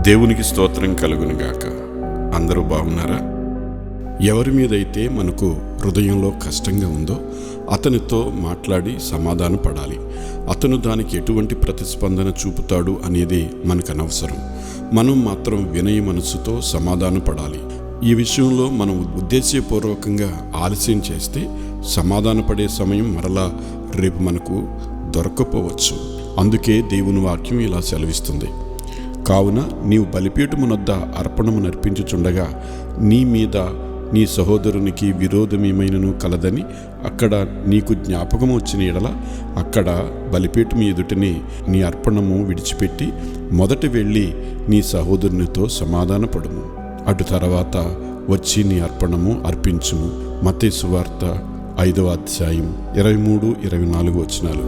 దేవునికి స్తోత్రం కలుగునుగాక. అందరూ బాగున్నారా? ఎవరి మీదైతే మనకు హృదయంలో కష్టంగా ఉందో అతనితో మాట్లాడి సమాధాన పడాలి. అతను దానికి ఎటువంటి ప్రతిస్పందన చూపుతాడు అనేది మనకు అనవసరం. మనం మాత్రం వినయ మనసుతో సమాధాన పడాలి. ఈ విషయంలో మనం ఉద్దేశపూర్వకంగా ఆలస్యం చేస్తే సమాధాన పడే సమయం మరలా రేపు మనకు దొరకపోవచ్చు. అందుకే దేవుని వాక్యం ఇలా సెలవిస్తుంది, కావున నీవు బలిపీఠమునొద్ద అర్పణము నర్పించుచుండగా నీ మీద నీ సహోదరునికి విరోధమేమైనను కలదని అక్కడ నీకు జ్ఞాపకము వచ్చిన ఎడల అక్కడ బలిపీఠం ఎదుటనే నీ అర్పణము విడిచిపెట్టి మొదట వెళ్ళి నీ సహోదరునితో సమాధానపడుము. అటు తర్వాత వచ్చి నీ అర్పణము అర్పించుము. మత్తయి సువార్త 5వ అధ్యాయం 23-24 వచనాలు.